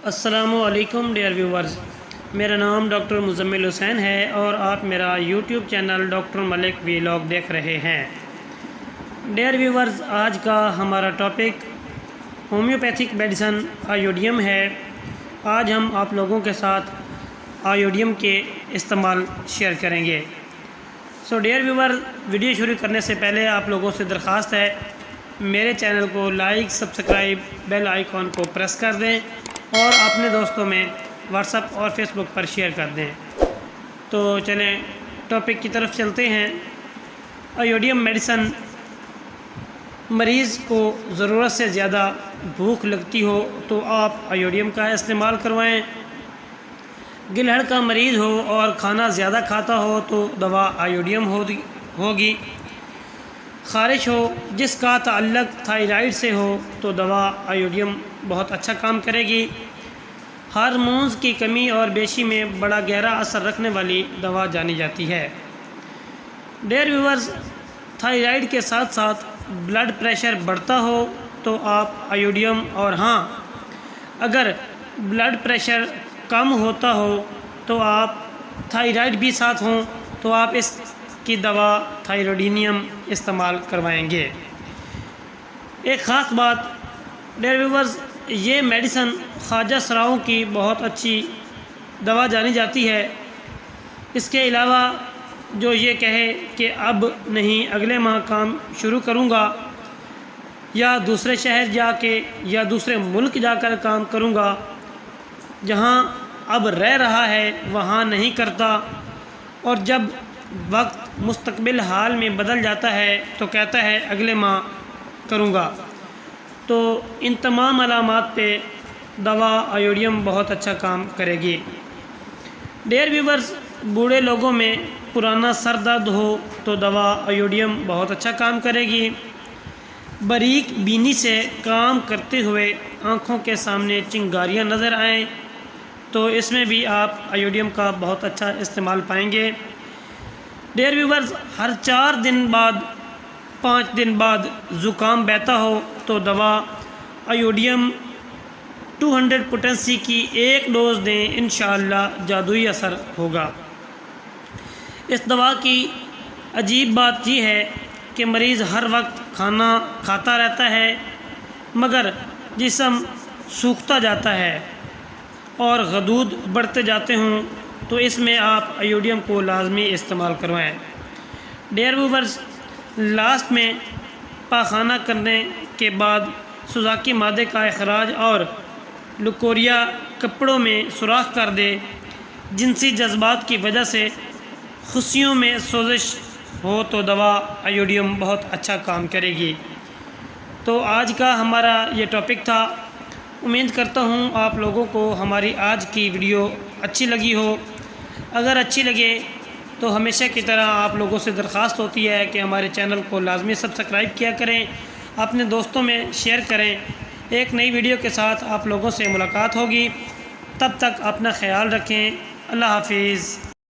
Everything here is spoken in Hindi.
अस्सलामुअलैकुम डियर व्यूवर्स, मेरा नाम डॉक्टर मुज़म्मिल हुसैन है और आप मेरा YouTube channel doctor Malik vlog देख रहे हैं। डियर व्यूवर्स, आज का हमारा टॉपिक होम्योपैथिक मेडिसन आयोडियम है। आज हम आप लोगों के साथ आयोडियम के इस्तेमाल शेयर करेंगे। सो डियर व्यूवर्स, वीडियो शुरू करने से पहले आप लोगों से दरख्वास्त है, मेरे चैनल को लाइक, सब्सक्राइब, बेल आइकॉन को प्रेस कर दें और अपने दोस्तों में व्हाट्सएप और फेसबुक पर शेयर कर दें। तो चलें टॉपिक की तरफ चलते हैं। आयोडियम मेडिसन, मरीज़ को ज़रूरत से ज़्यादा भूख लगती हो तो आप आयोडियम का इस्तेमाल करवाएं। गिलहड़ का मरीज़ हो और खाना ज़्यादा खाता हो तो दवा आयोडियम होगी। ख़ारिश हो जिसका ताल्लुक़ थायराइड से हो तो दवा आयोडियम बहुत अच्छा काम करेगी। हार्मोन्स की कमी और बेशी में बड़ा गहरा असर रखने वाली दवा जानी जाती है। डियर व्यूअर्स, थायराइड के साथ साथ ब्लड प्रेशर बढ़ता हो तो आप आयोडियम, और हाँ, अगर ब्लड प्रेशर कम होता हो तो आप थायराइड भी साथ हों तो आप इसकी दवा थायरोडिनियम इस्तेमाल करवाएंगे। एक ख़ास बात डियर व्यूअर्स, ये मेडिसन ख्वाजा सराओं की बहुत अच्छी दवा जानी जाती है। इसके अलावा जो ये कहे कि अब नहीं अगले माह काम शुरू करूँगा या दूसरे शहर जाके या दूसरे मुल्क जाकर काम करूँगा, जहाँ अब रह रहा है वहाँ नहीं करता, और जब वक्त मुस्तकबिल हाल में बदल जाता है तो कहता है अगले माह करूँगा। तो इन तमाम अलामात पे दवा आयोडियम बहुत अच्छा काम करेगी। डियर व्यूवर्स, बूढ़े लोगों में पुराना सर दर्द हो तो दवा आयोडियम बहुत अच्छा काम करेगी। बारीक बीनी से काम करते हुए आँखों के सामने चिंगारियाँ नज़र आएँ तो इसमें भी आप आयोडियम का बहुत अच्छा इस्तेमाल पाएंगे। डियर व्यूवर्स, हर 4 दिन बाद 5 दिन बाद ज़ुकाम बहता हो तो दवा आयोडियम 200 पोटेंसी की एक डोज़ दें, इंशाअल्लाह जादुई असर होगा। इस दवा की अजीब बात यह है कि मरीज़ हर वक्त खाना खाता रहता है मगर जिस्म सूखता जाता है और गदूद बढ़ते जाते हों तो इसमें आप आयोडियम को लाजमी इस्तेमाल करवाएं। डियर व्यूअर्स, लास्ट में पाखाना करने के बाद सुजाकी मादे का अखराज और लुकोरिया कपड़ों में सुराख कर दे, जिनसी जज्बात की वजह से खुशियों में सोजिश हो तो दवा आयोडियम बहुत अच्छा काम करेगी। तो आज का हमारा ये टॉपिक था। उम्मीद करता हूँ आप लोगों को हमारी आज की वीडियो अच्छी लगी हो। अगर अच्छी लगे तो हमेशा की तरह आप लोगों से दरख्वास्त होती है कि हमारे चैनल को लाजमी सब्सक्राइब किया करें, अपने दोस्तों में शेयर करें। एक नई वीडियो के साथ आप लोगों से मुलाकात होगी। तब तक अपना ख्याल रखें। अल्लाह हाफिज़।